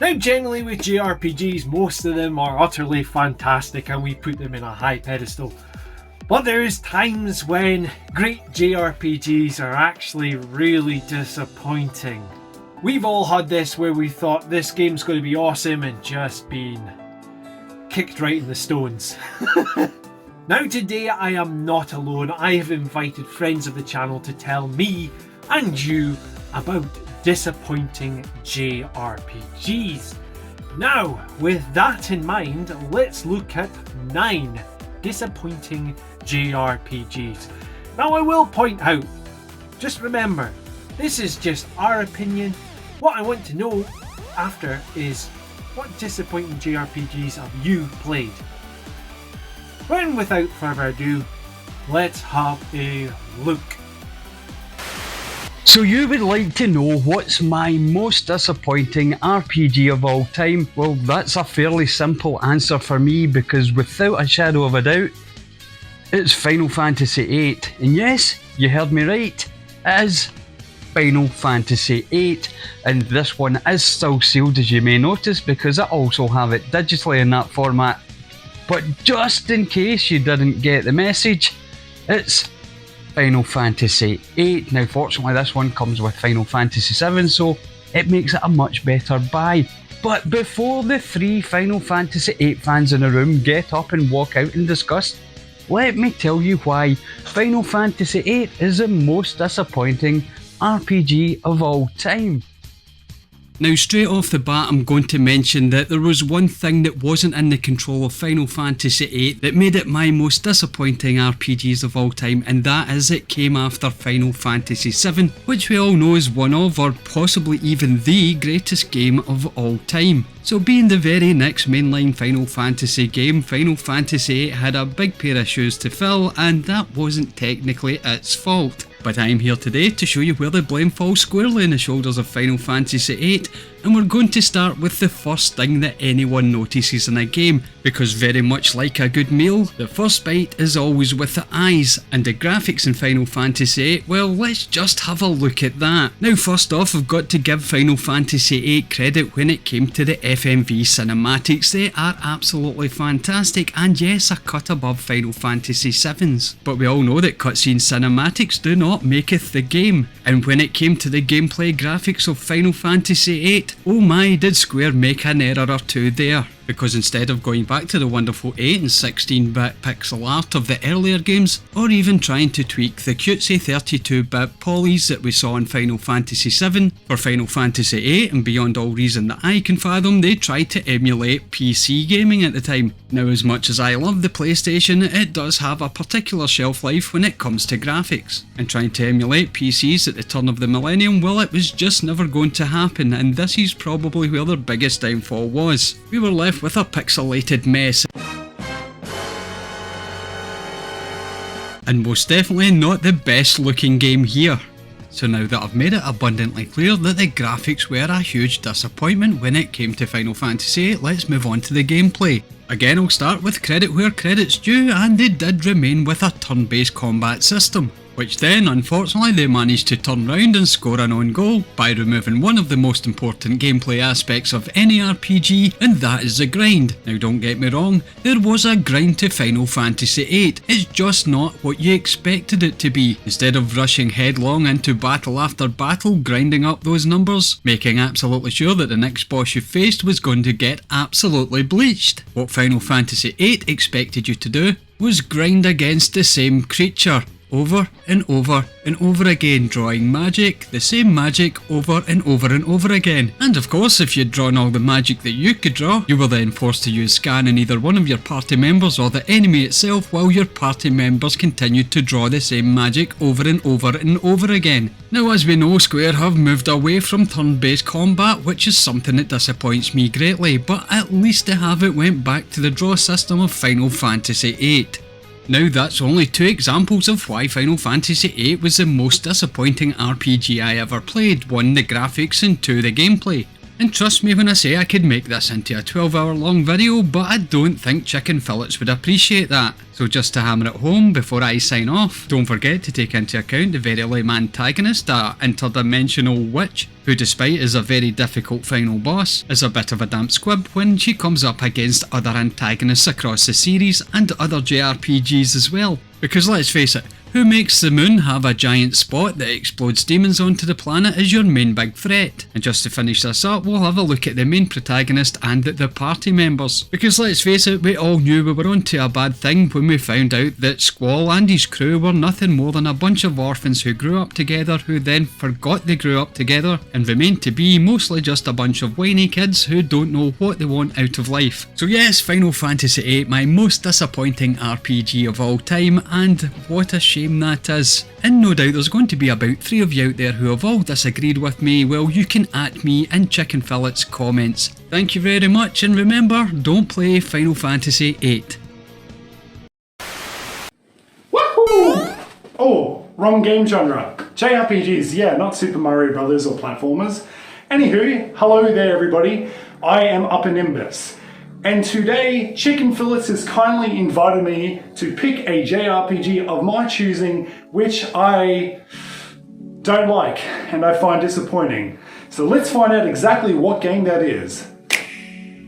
Now generally with JRPGs, most of them are utterly fantastic and we put them in a high pedestal. But there is times when great JRPGs are actually really disappointing. We've all had this where we thought this game's going to be awesome and just been kicked right in the stones. Now today I am not alone. I have invited friends of the channel to tell me and you about disappointing JRPGs. Now with that in mind, let's look at 9 disappointing JRPGs. Now I will point out, just remember, this is just our opinion. What I want to know after is, what disappointing JRPGs have you played? Well, without further ado, let's have a look. So you would like to know what's my most disappointing RPG of all time? Well, that's a fairly simple answer for me, because without a shadow of a doubt, it's Final Fantasy VIII. And yes, you heard me right, it is Final Fantasy VIII, and this one is still sealed, as you may notice, because I also have it digitally in that format. But just in case you didn't get the message, it's Final Fantasy VIII. Now fortunately this one comes with Final Fantasy VII, so it makes it a much better buy. But before the 3 Final Fantasy VIII fans in the room get up and walk out in disgust, let me tell you why Final Fantasy VIII is the most disappointing RPG of all time. Now straight off the bat I'm going to mention that there was one thing that wasn't in the control of Final Fantasy VIII that made it my most disappointing RPGs of all time, and that is it came after Final Fantasy VII, which we all know is one of, or possibly even the greatest game of all time. So being the very next mainline Final Fantasy game, Final Fantasy VIII had a big pair of shoes to fill, and that wasn't technically its fault. But I'm here today to show you where the blame falls squarely on the shoulders of Final Fantasy VIII, and we're going to start with the first thing that anyone notices in a game, because very much like a good meal, the first bite is always with the eyes, and the graphics in Final Fantasy VIII, well, let's just have a look at that. Now first off, I've got to give Final Fantasy VIII credit when it came to the FMV cinematics. They are absolutely fantastic, and yes, a cut above Final Fantasy VII's. But we all know that cutscene cinematics do not maketh the game, and when it came to the gameplay graphics of Final Fantasy VIII, oh my, did Square make an error or two there. Because instead of going back to the wonderful 8 and 16-bit pixel art of the earlier games, or even trying to tweak the cutesy 32-bit polys that we saw in Final Fantasy VII, for Final Fantasy VIII, and beyond all reason that I can fathom, they tried to emulate PC gaming at the time. Now as much as I love the PlayStation, it does have a particular shelf life when it comes to graphics. And trying to emulate PCs at the turn of the millennium, well, it was just never going to happen, and this is probably where their biggest downfall was. We were left with a pixelated mess, and most definitely not the best looking game here. So now that I've made it abundantly clear that the graphics were a huge disappointment when it came to Final Fantasy VIII, let's move on to the gameplay. Again, I'll start with credit where credit's due, and they did remain with a turn-based combat system, which then unfortunately they managed to turn round and score an own goal by removing one of the most important gameplay aspects of any RPG, and that is the grind. Now don't get me wrong, there was a grind to Final Fantasy VIII, it's just not what you expected it to be. Instead of rushing headlong into battle after battle, grinding up those numbers, making absolutely sure that the next boss you faced was going to get absolutely bleached, what Final Fantasy VIII expected you to do was grind against the same creature, over and over and over again, drawing magic, the same magic over and over and over again. And of course, if you'd drawn all the magic that you could draw, you were then forced to use scanning either one of your party members or the enemy itself, while your party members continued to draw the same magic over and over and over again. Now as we know, Square have moved away from turn-based combat, which is something that disappoints me greatly, but at least they haven't went back to the draw system of Final Fantasy VIII. Now that's only 2 examples of why Final Fantasy VIII was the most disappointing RPG I ever played. 1, the graphics, and 2, the gameplay. And trust me when I say I could make this into a 12-hour long video, but I don't think chicken fillets would appreciate that. So just to hammer it home before I sign off, don't forget to take into account the very lame antagonist, a interdimensional witch, who despite is a very difficult final boss, is a bit of a damp squib when she comes up against other antagonists across the series and other JRPGs as well. Because let's face it, who makes the moon have a giant spot that explodes demons onto the planet is your main big threat? And just to finish this up, we'll have a look at the main protagonist and the party members. Because let's face it, we all knew we were onto a bad thing when we found out that Squall and his crew were nothing more than a bunch of orphans who grew up together, who then forgot they grew up together, and remained to be mostly just a bunch of whiny kids who don't know what they want out of life. So yes, Final Fantasy VIII, my most disappointing RPG of all time, and what a shame that is. And no doubt there's going to be about 3 of you out there who have all disagreed with me. Well, you can at me in Chicken Fillets comments. Thank you very much, and remember, don't play Final Fantasy VIII. Woohoo! Oh, wrong game genre. JRPGs, yeah, not Super Mario Brothers or platformers. Anywho, hello there everybody. I am Upanimbus. And today, Chicken Fillets has kindly invited me to pick a JRPG of my choosing, which I don't like and I find disappointing. So let's find out exactly what game that is.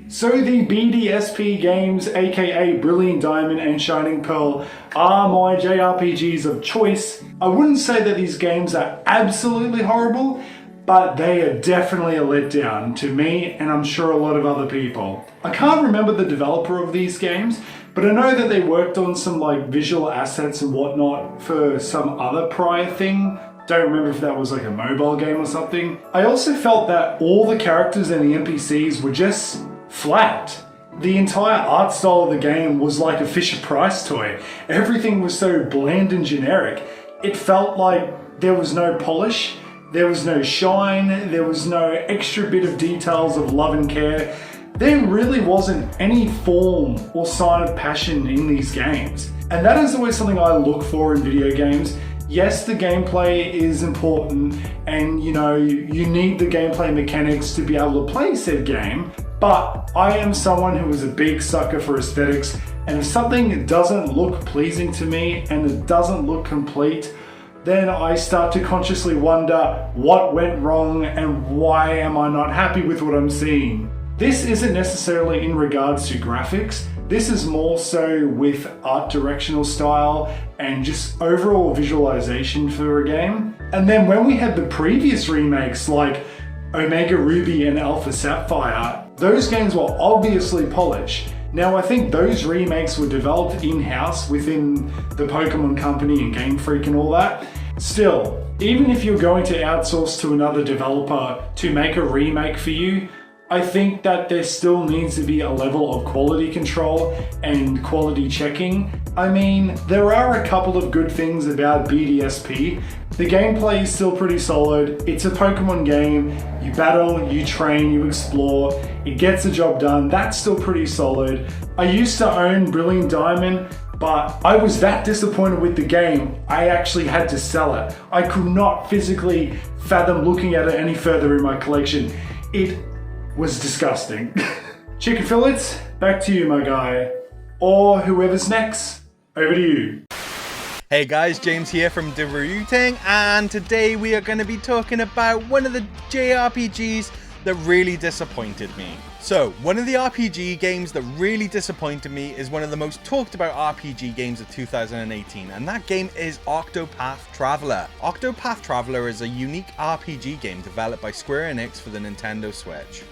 So the BDSP games, aka Brilliant Diamond and Shining Pearl, are my JRPGs of choice. I wouldn't say that these games are absolutely horrible, but they are definitely a letdown to me, and I'm sure a lot of other people. I can't remember the developer of these games, but I know that they worked on some like visual assets and whatnot for some other prior thing. Don't remember if that was like a mobile game or something. I also felt that all the characters and the NPCs were just flat. The entire art style of the game was like a Fisher-Price toy. Everything was so bland and generic. It felt like there was no polish. There was no shine, there was no extra bit of details of love and care. There really wasn't any form or sign of passion in these games. And that is always something I look for in video games. Yes, the gameplay is important and you need the gameplay mechanics to be able to play said game, but I am someone who is a big sucker for aesthetics, and if something doesn't look pleasing to me and it doesn't look complete, then I start to consciously wonder what went wrong and why am I not happy with what I'm seeing. This isn't necessarily in regards to graphics, this is more so with art directional style and just overall visualization for a game. And then when we had the previous remakes like Omega Ruby and Alpha Sapphire, those games were obviously polished. Now I think those remakes were developed in-house within the Pokemon Company and Game Freak and all that. Still, even if you're going to outsource to another developer to make a remake for you, I think that there still needs to be a level of quality control and quality checking. I mean, there are a couple of good things about BDSP. The gameplay is still pretty solid. It's a Pokemon game. You battle, you train, you explore. It gets the job done. That's still pretty solid. I used to own Brilliant Diamond, but I was that disappointed with the game, I actually had to sell it. I could not physically fathom looking at it any further in my collection. It was disgusting. Chicken Fillets, back to you, my guy. Or whoever's next, over to you. Hey guys, James here from TheRooting, and today we are going to be talking about one of the JRPGs that really disappointed me. So, one of the RPG games that really disappointed me is one of the most talked about RPG games of 2018, and that game is Octopath Traveler. Octopath Traveler is a unique RPG game developed by Square Enix for the Nintendo Switch.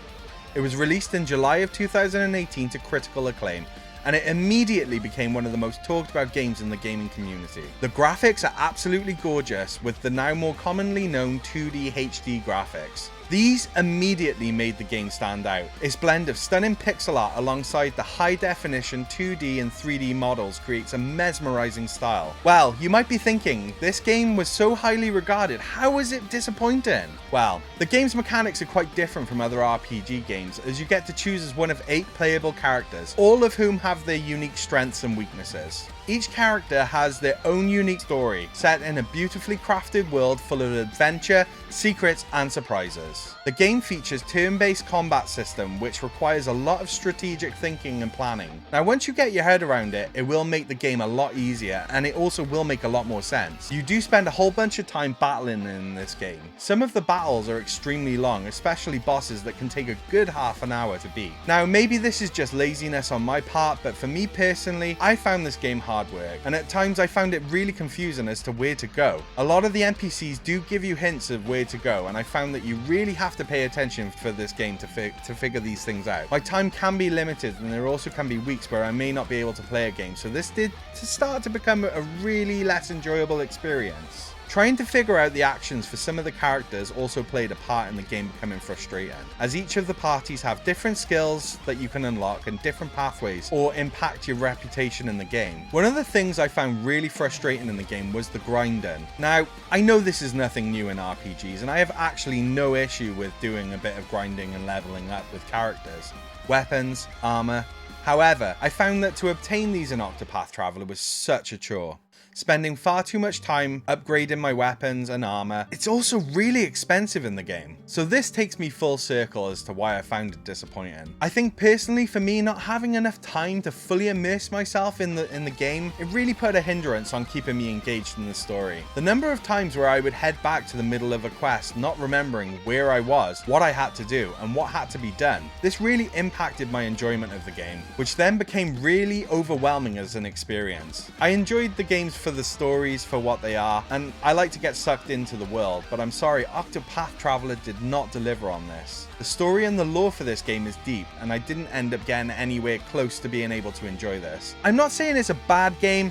It was released in July of 2018 to critical acclaim, and it immediately became one of the most talked about games in the gaming community. The graphics are absolutely gorgeous, with the now more commonly known 2D HD graphics. These immediately made the game stand out. Its blend of stunning pixel art alongside the high definition 2D and 3D models creates a mesmerizing style. Well, you might be thinking, this game was so highly regarded, how was it disappointing? Well, the game's mechanics are quite different from other RPG games, as you get to choose as one of 8 playable characters, all of whom have their unique strengths and weaknesses. Each character has their own unique story, set in a beautifully crafted world full of adventure, secrets, and surprises. The game features turn-based combat system, which requires a lot of strategic thinking and planning. Now, once you get your head around it, it will make the game a lot easier, and it also will make a lot more sense. You do spend a whole bunch of time battling in this game. Some of the battles are extremely long, especially bosses that can take a good half an hour to beat. Now, maybe this is just laziness on my part, but for me personally, I found this game hard work, and at times I found it really confusing as to where to go. A lot of the NPCs do give you hints of where to go, and I found that you really have to pay attention for this game to figure these things out. My time can be limited, and there also can be weeks where I may not be able to play a game, so this did start to become a really less enjoyable experience. Trying to figure out the actions for some of the characters also played a part in the game becoming frustrating, as each of the parties have different skills that you can unlock and different pathways or impact your reputation in the game. One of the things I found really frustrating in the game was the grinding. Now, I know this is nothing new in RPGs, and I have actually no issue with doing a bit of grinding and leveling up with characters, weapons, armor. However, I found that to obtain these in Octopath Traveler was such a chore, spending far too much time upgrading my weapons and armor. It's also really expensive in the game. So this takes me full circle as to why I found it disappointing. I think personally for me, not having enough time to fully immerse myself in the game, it really put a hindrance on keeping me engaged in the story. The number of times where I would head back to the middle of a quest, not remembering where I was, what I had to do, and what had to be done, this really impacted my enjoyment of the game, which then became really overwhelming as an experience. I enjoyed the game's for the stories for what they are, and I like to get sucked into the world, but I'm sorry, Octopath Traveler did not deliver on this. The story and the lore for this game is deep, and I didn't end up getting anywhere close to being able to enjoy this. I'm not saying it's a bad game,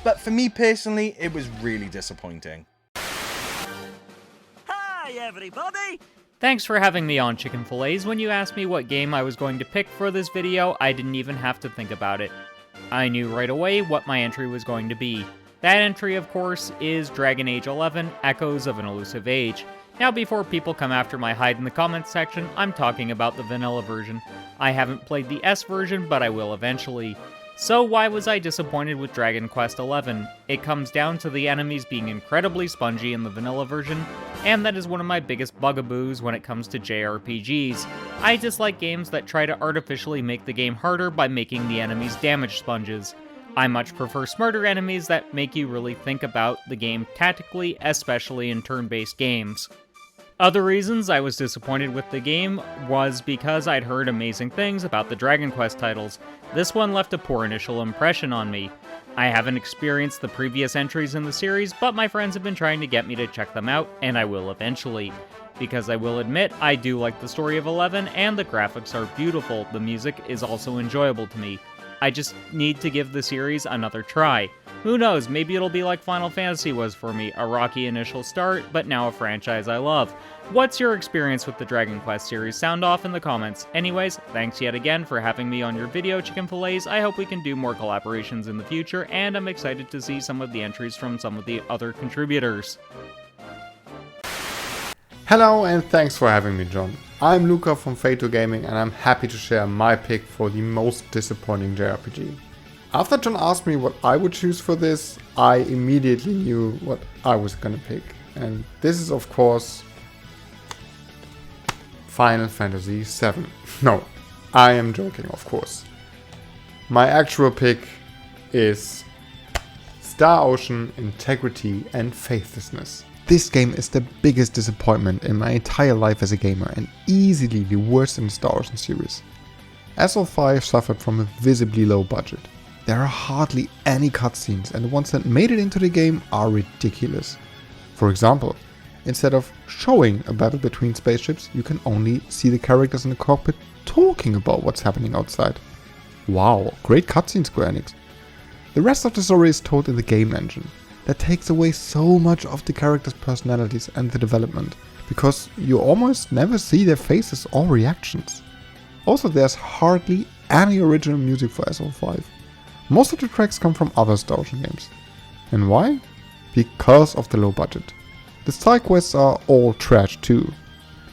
but for me personally, it was really disappointing. Hi everybody! Thanks for having me on, Chicken Fillets. When you asked me what game I was going to pick for this video, I didn't even have to think about it. I knew right away what my entry was going to be. That entry, of course, is Dragon Age 11, Echoes of an Elusive Age. Now, before people come after my hide in the comments section, I'm talking about the vanilla version. I haven't played the S version, but I will eventually. So why was I disappointed with Dragon Quest XI? It comes down to the enemies being incredibly spongy in the vanilla version, and that is one of my biggest bugaboos when it comes to JRPGs. I dislike games that try to artificially make the game harder by making the enemies damage sponges. I much prefer smarter enemies that make you really think about the game tactically, especially in turn-based games. Other reasons I was disappointed with the game was because I'd heard amazing things about the Dragon Quest titles. This one left a poor initial impression on me. I haven't experienced the previous entries in the series, but my friends have been trying to get me to check them out, and I will eventually. Because I will admit, I do like the story of 11, and the graphics are beautiful. The music is also enjoyable to me. I just need to give the series another try. Who knows, maybe it'll be like Final Fantasy was for me, a rocky initial start, but now a franchise I love. What's your experience with the Dragon Quest series? Sound off in the comments. Anyways, thanks yet again for having me on your video, Chicken Fillets. I hope we can do more collaborations in the future, and I'm excited to see some of the entries from some of the other contributors. Hello and thanks for having me, John. I'm Luca from Fato Gaming and I'm happy to share my pick for the most disappointing JRPG. After John asked me what I would choose for this, I immediately knew what I was gonna pick. And this is of course Final Fantasy VII. No, I am joking, of course. My actual pick is Star Ocean Integrity and Faithlessness. This game is the biggest disappointment in my entire life as a gamer and easily the worst in the Star Ocean series. SO5 suffered from a visibly low budget. There are hardly any cutscenes and the ones that made it into the game are ridiculous. For example, instead of showing a battle between spaceships, you can only see the characters in the cockpit talking about what's happening outside. Wow, great cutscene, Square Enix. The rest of the story is told in the game engine. That takes away so much of the characters' personalities and the development, because you almost never see their faces or reactions. Also, there's hardly any original music for SO5. Most of the tracks come from other Star Ocean games. And why? Because of the low budget. The side quests are all trash too.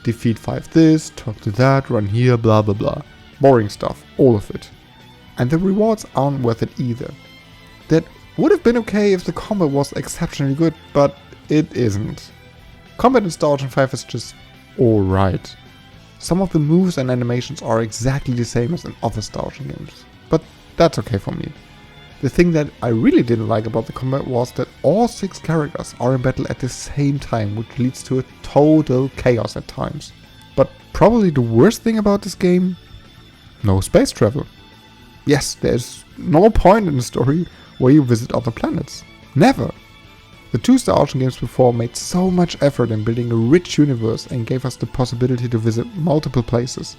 Defeat 5 this, talk to that, run here, blah blah blah. Boring stuff, all of it. And the rewards aren't worth it either. That Would have been okay if the combat was exceptionally good, but it isn't. Combat in Star Ocean 5 is just alright. Some of the moves and animations are exactly the same as in other Star Ocean games, but that's okay for me. The thing that I really didn't like about the combat was that all 6 characters are in battle at the same time, which leads to a total chaos at times. But probably the worst thing about this game? No space travel. Yes, there's no point in the story where you visit other planets. Never. The 2 Star Ocean games before made so much effort in building a rich universe and gave us the possibility to visit multiple places.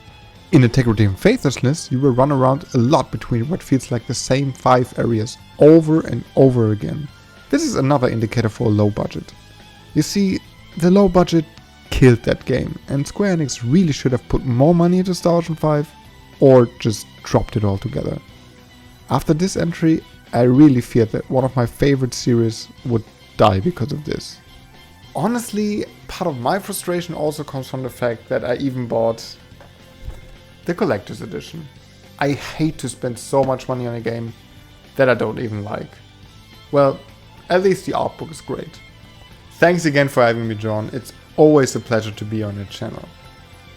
In Integrity and Faithlessness, you will run around a lot between what feels like the same 5 areas over and over again. This is another indicator for a low budget. You see, the low budget killed that game, and Square Enix really should have put more money into Star Ocean 5, or just dropped it altogether. After this entry, I really feared that one of my favorite series would die because of this. Honestly, part of my frustration also comes from the fact that I even bought the collector's edition. I hate to spend so much money on a game that I don't even like. Well, at least the art book is great. Thanks again for having me, John. It's always a pleasure to be on your channel.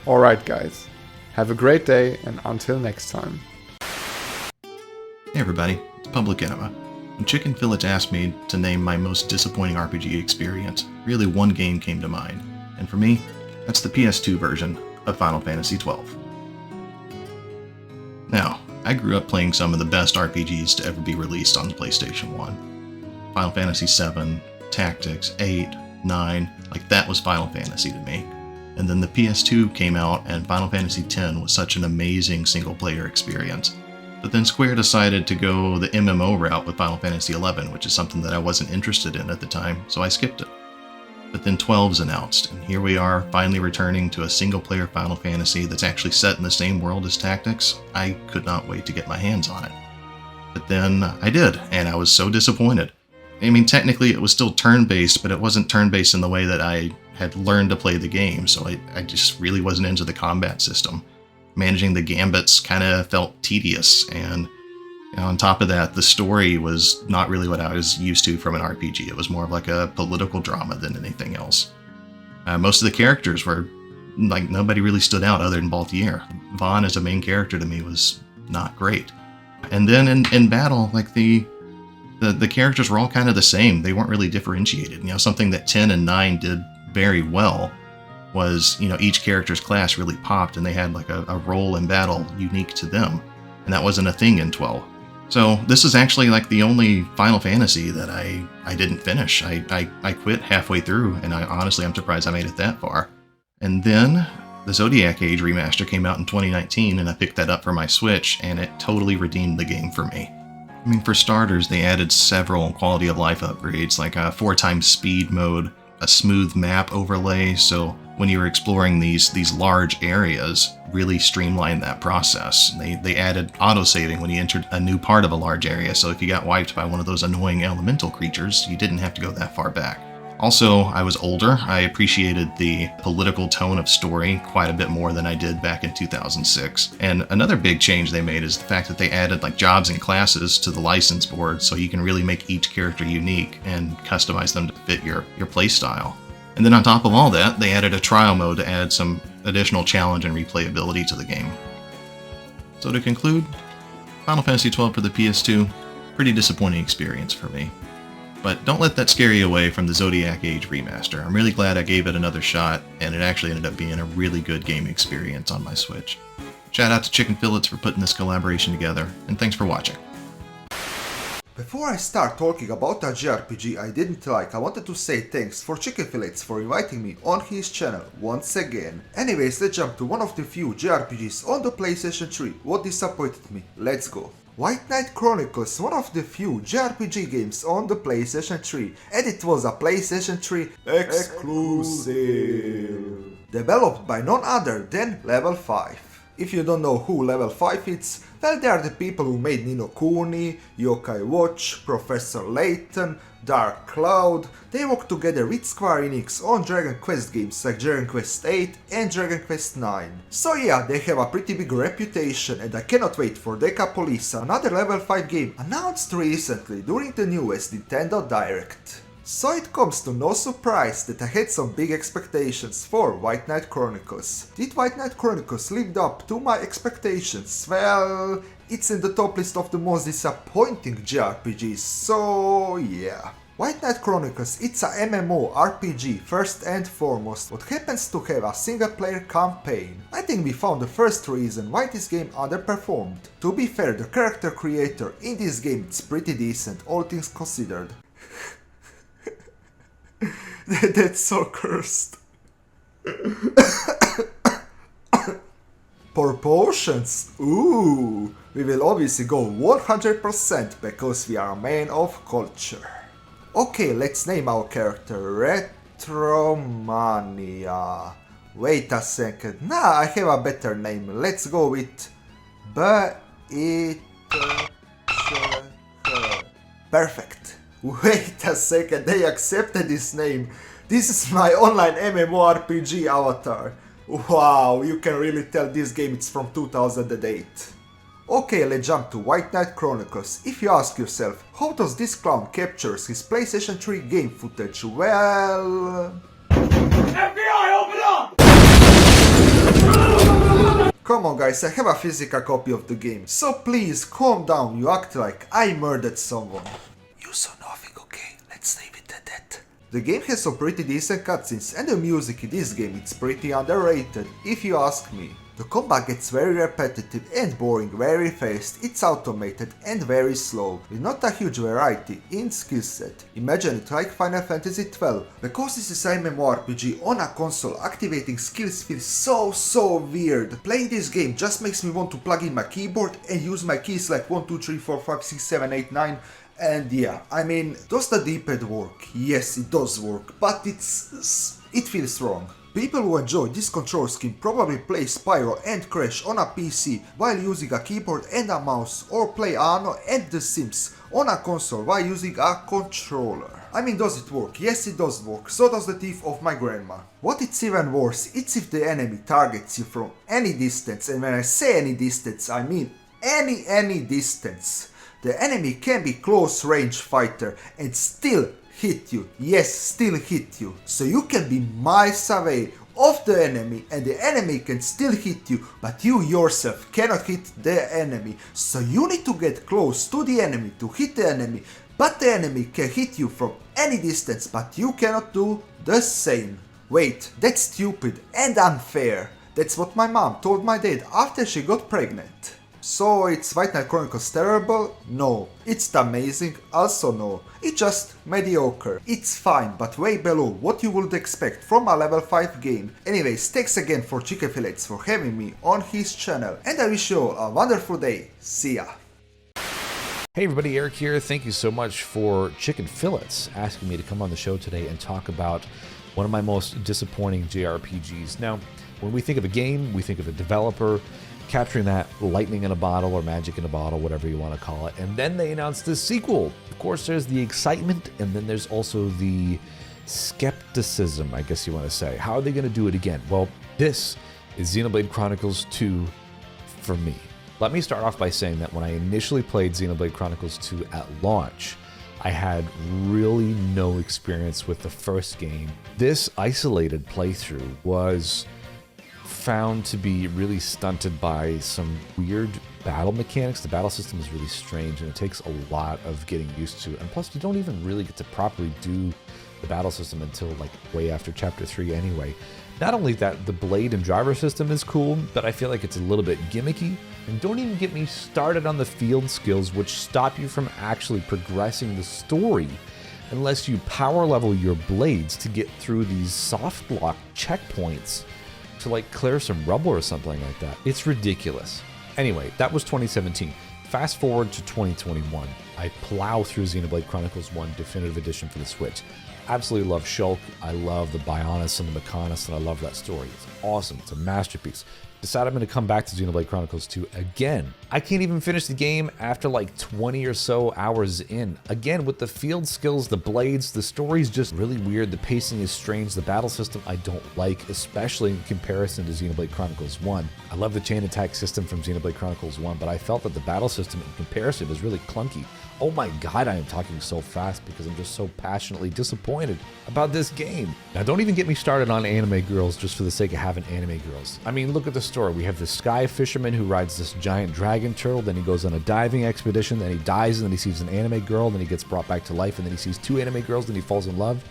Alright guys, have a great day and until next time. Hey everybody, it's Public Enema. When Chicken Fillets asked me to name my most disappointing RPG experience, really one game came to mind, and for me, that's the PS2 version of Final Fantasy XII. Now, I grew up playing some of the best RPGs to ever be released on the PlayStation 1. Final Fantasy VII, Tactics, 8, 9, like that was Final Fantasy to me. And then the PS2 came out and Final Fantasy X was such an amazing single-player experience. But then Square decided to go the MMO route with Final Fantasy XI, which is something that I wasn't interested in at the time, so I skipped it. But then 12's announced, and here we are, finally returning to a single-player Final Fantasy that's actually set in the same world as Tactics. I could not wait to get my hands on it. But then I did, and I was so disappointed. I mean, technically it was still turn-based, but it wasn't turn-based in the way that I had learned to play the game, so I just really wasn't into the combat system. Managing the gambits kind of felt tedious, and on top of that, the story was not really what I was used to from an RPG. It was more of like a political drama than anything else. Most of the characters were, like, nobody really stood out other than Balthier. Vaughn as a main character to me was not great. And then in battle, like the characters were all kind of the same. They weren't really differentiated. Something that 10 and 9 did very well was, each character's class really popped and they had like a role in battle unique to them. And that wasn't a thing in 12. So this is actually like the only Final Fantasy that I didn't finish. I quit halfway through, and honestly I'm surprised I made it that far. And then the Zodiac Age remaster came out in 2019, and I picked that up for my Switch, and it totally redeemed the game for me. I mean, for starters, they added several quality of life upgrades, like a 4x speed mode, a smooth map overlay, so when you were exploring these large areas, really streamlined that process. They added autosaving when you entered a new part of a large area, so if you got wiped by one of those annoying elemental creatures, you didn't have to go that far back. Also, I was older. I appreciated the political tone of story quite a bit more than I did back in 2006. And another big change they made is the fact that they added like jobs and classes to the license board, so you can really make each character unique and customize them to fit your playstyle. And then on top of all that, they added a trial mode to add some additional challenge and replayability to the game. So to conclude, Final Fantasy XII for the PS2, pretty disappointing experience for me. But don't let that scare you away from the Zodiac Age remaster. I'm really glad I gave it another shot, and it actually ended up being a really good game experience on my Switch. Shout out to Chicken Fillets for putting this collaboration together, and thanks for watching. Before I start talking about a JRPG I didn't like, I wanted to say thanks for Chicken Fillets for inviting me on his channel once again. Anyways, let's jump to one of the few JRPGs on the PlayStation 3. What disappointed me? Let's go. White Knight Chronicles, one of the few JRPG games on the PlayStation 3, and it was a PlayStation 3 exclusive. Developed by none other than Level 5. If you don't know who Level 5 is, well, they are the people who made Ni no Kuni, Yokai Watch, Professor Layton, Dark Cloud. They work together with Square Enix on Dragon Quest games like Dragon Quest 8 and Dragon Quest 9. So yeah, they have a pretty big reputation and I cannot wait for Decapolis, another level 5 game announced recently during the newest Nintendo Direct. So it comes to no surprise that I had some big expectations for White Knight Chronicles. Did White Knight Chronicles lived up to my expectations? Well, it's in the top list of the most disappointing JRPGs, so yeah. White Knight Chronicles, it's a MMO RPG first and foremost, what happens to have a single player campaign. I think we found the first reason why this game underperformed. To be fair, the character creator in this game is pretty decent, all things considered. That's so cursed. Proportions? Ooh, we will obviously go 100% because we are a man of culture. Okay, let's name our character Retromania. Wait a second. Nah, I have a better name. Let's go with Perfect. Wait a second, they accepted this name. This is my online MMORPG avatar. Wow, you can really tell this game is from 2008. Okay, let's jump to White Knight Chronicles. If you ask yourself, how does this clown captures his PlayStation 3 game footage? Well... FBI, open up! Come on guys, I have a physical copy of the game. So please, calm down, you act like I murdered someone. You saw nothing, okay? Let's leave it at that. The game has some pretty decent cutscenes and the music in this game is pretty underrated, if you ask me. The combat gets very repetitive and boring very fast, it's automated and very slow, with not a huge variety in skill set. Imagine it like Final Fantasy XII. Because this is an MMORPG on a console, activating skills feels so weird. Playing this game just makes me want to plug in my keyboard and use my keys like 1, 2, 3, 4, 5, 6, 7, 8, 9. And yeah, I mean, does the D-pad work? Yes, it does work, but it feels wrong. People who enjoy this control scheme probably play Spyro and Crash on a PC while using a keyboard and a mouse, or play Anno and The Sims on a console while using a controller. I mean, does it work? Yes, it does work, so does the teeth of my grandma. What it's even worse, it's if the enemy targets you from any distance, and when I say any distance, I mean any distance. The enemy can be close range fighter and still hit you. Yes, still hit you. So you can be miles away of the enemy and the enemy can still hit you, but you yourself cannot hit the enemy. So you need to get close to the enemy to hit the enemy, but the enemy can hit you from any distance, but you cannot do the same. Wait, that's stupid and unfair. That's what my mom told my dad after she got pregnant. So it's White Knight Chronicles terrible? No. It's amazing? Also no. It's just mediocre. It's fine, but way below what you would expect from a level 5 game. Anyways, thanks again for Chicken Fillets for having me on his channel, and I wish you all a wonderful day. See ya. Hey everybody, Eric here. Thank you so much for Chicken Fillets asking me to come on the show today and talk about one of my most disappointing JRPGs. Now, when we think of a game, we think of a developer capturing that lightning in a bottle or magic in a bottle, whatever you want to call it. And then they announced the sequel. Of course, there's the excitement, and then there's also the skepticism, I guess you want to say. How are they going to do it again? Well, this is Xenoblade Chronicles 2 for me. Let me start off by saying that when I initially played Xenoblade Chronicles 2 at launch, I had really no experience with the first game. This isolated playthrough was found to be really stunted by some weird battle mechanics. The battle system is really strange and it takes a lot of getting used to. And plus, you don't even really get to properly do the battle system until like way after chapter 3 anyway. Not only that, the blade and driver system is cool, but I feel like it's a little bit gimmicky. And don't even get me started on the field skills, which stop you from actually progressing the story unless you power level your blades to get through these soft lock checkpoints to like clear some rubble or something like that. It's ridiculous. Anyway, that was 2017. Fast forward to 2021. I plow through Xenoblade Chronicles 1 Definitive Edition for the Switch. Absolutely love Shulk. I love the Bionis and the Mechonis, and I love that story. It's awesome. It's a masterpiece. decided I'm going to come back to Xenoblade Chronicles 2 again. I can't even finish the game after like 20 or so hours in. Again, with the field skills, the blades, the story's just really weird, the pacing is strange, the battle system I don't like, especially in comparison to Xenoblade Chronicles 1. I love the chain attack system from Xenoblade Chronicles 1, but I felt that the battle system in comparison was really clunky. Oh my god, I am talking so fast because I'm just so passionately disappointed about this game. Now, don't even get me started on anime girls just for the sake of having anime girls. I mean, look at the story. We have this sky fisherman who rides this giant dragon turtle, then he goes on a diving expedition, then he dies, and then he sees an anime girl, then he gets brought back to life, and then he sees two anime girls, then he falls in love,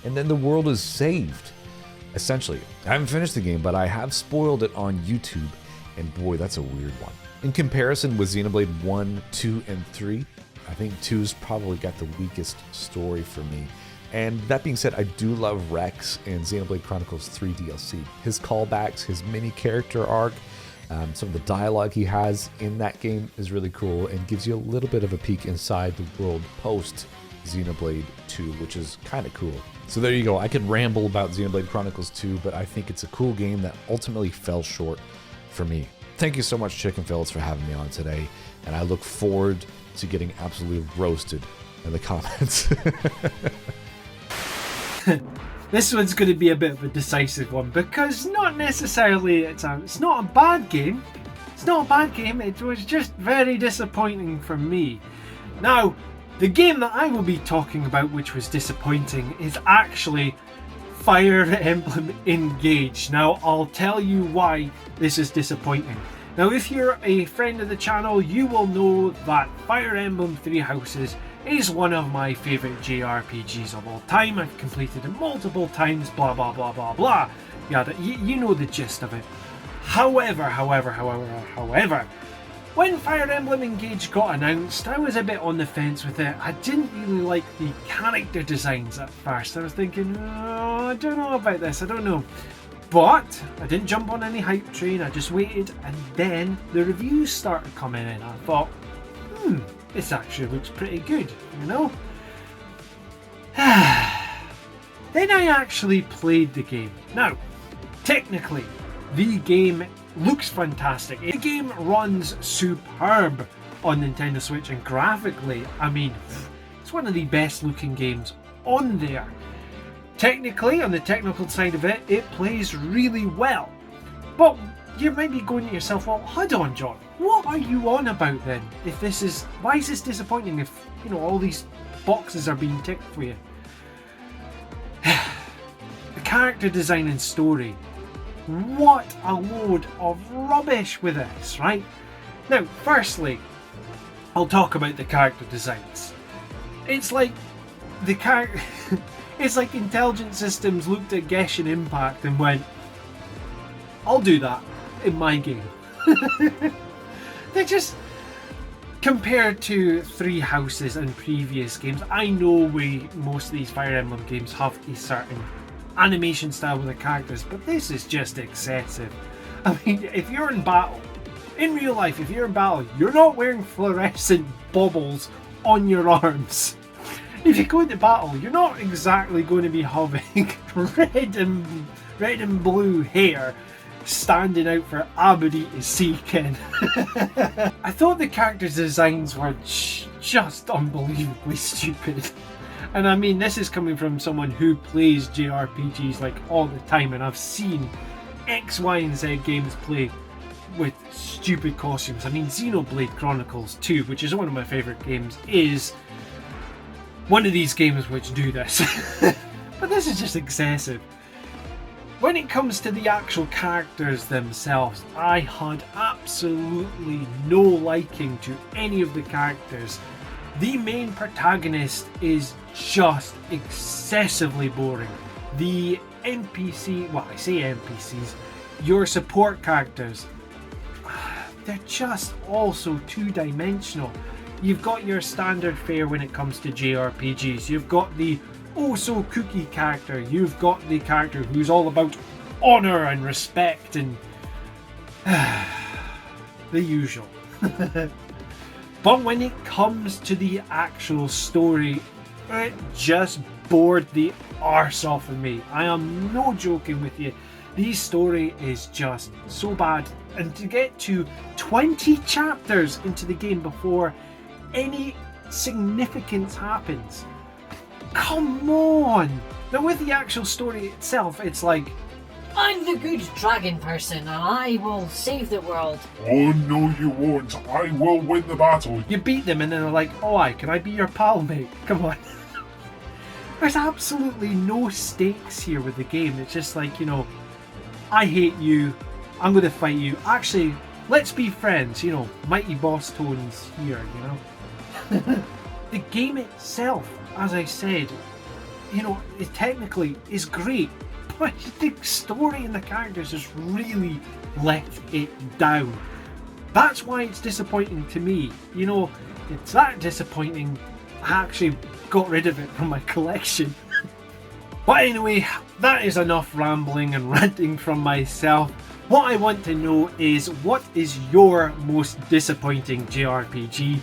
and then the world is saved. Essentially, I haven't finished the game, but I have spoiled it on YouTube, and boy, that's a weird one. In comparison with Xenoblade 1, 2, and 3, I think 2's probably got the weakest story for me. And that being said, I do love Rex in Xenoblade Chronicles 3 DLC. His callbacks, his mini character arc, some of the dialogue he has in that game is really cool and gives you a little bit of a peek inside the world post Xenoblade 2, which is kind of cool. So there you go. I could ramble about Xenoblade Chronicles 2, but I think it's a cool game that ultimately fell short for me. Thank you so much, Chicken Fillets, for having me on today, and I look forward to getting absolutely roasted in the comments. This one's going to be a bit of a decisive one because not necessarily it's not a bad game. It's not a bad game. It was just very disappointing for me. Now, the game that I will be talking about, which was disappointing, is actually Fire Emblem Engage. Now, I'll tell you why this is disappointing. Now, if you're a friend of the channel, you will know that Fire Emblem Three Houses is one of my favourite JRPGs of all time. I've completed it multiple times, blah blah blah blah blah. Yeah, you know the gist of it. However, when Fire Emblem Engage got announced, I was a bit on the fence with it. I didn't really like the character designs at first. I was thinking, oh, I don't know about this, I don't know. But I didn't jump on any hype train, I just waited, and then the reviews started coming in. I thought, this actually looks pretty good, you know? Then I actually played the game. Now, technically, the game looks fantastic. The game runs superb on Nintendo Switch, and graphically, I mean, it's one of the best looking games on there. Technically, on the technical side of it, it plays really well. But you might be going to yourself, well, hold on, John, what are you on about then? Why is this disappointing if, you know, all these boxes are being ticked for you? The character design and story. What a load of rubbish with this, right? Now, firstly, I'll talk about the character designs. It's like the character... It's like Intelligent Systems looked at Genshin Impact and went, I'll do that in my game. They're just, compared to Three Houses and previous games, I know most of these Fire Emblem games have a certain animation style with the characters, but this is just excessive. I mean, if you're in battle, in real life, if you're in battle, you're not wearing fluorescent baubles on your arms. If you go into battle, you're not exactly going to be having red and blue hair standing out for everybody to see, Ken. I thought the character designs were just unbelievably stupid. And I mean, this is coming from someone who plays JRPGs like all the time, and I've seen X, Y, and Z games play with stupid costumes. I mean, Xenoblade Chronicles 2, which is one of my favourite games, is one of these games which do this. But this is just excessive. When it comes to the actual characters themselves, I had absolutely no liking to any of the characters. The main protagonist is just excessively boring. The NPC, well, I say NPCs, your support characters, they're just also two-dimensional. You've got your standard fare when it comes to JRPGs. You've got the oh-so-kooky character. You've got the character who's all about honour and respect and the usual. But when it comes to the actual story, it just bored the arse off of me. I am no joking with you. The story is just so bad, and to get to 20 chapters into the game before any significance happens. Come on! Now with the actual story itself, it's like, I'm the good dragon person and I will save the world. Oh no you won't, I will win the battle. you beat them and then they're like, oh, can I be your pal, mate? Come on. There's absolutely no stakes here with the game. It's just like, I hate you, I'm going to fight you. Actually, let's be friends, mighty boss tones here, The game itself, as I said, it technically is great, but the story and the characters just really let it down. That's why it's disappointing to me. It's that disappointing I actually got rid of it from my collection. But anyway, that is enough rambling and ranting from myself. What I want to know is, what is your most disappointing JRPG?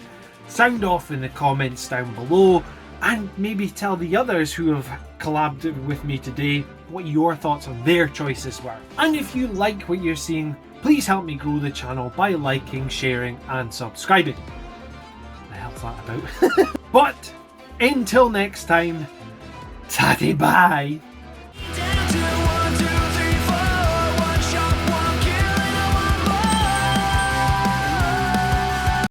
Sound off in the comments down below, and maybe tell the others who have collabed with me today what your thoughts on their choices were. And if you like what you're seeing, please help me grow the channel by liking, sharing and subscribing. What the hell's that about? But until next time, tatty bye!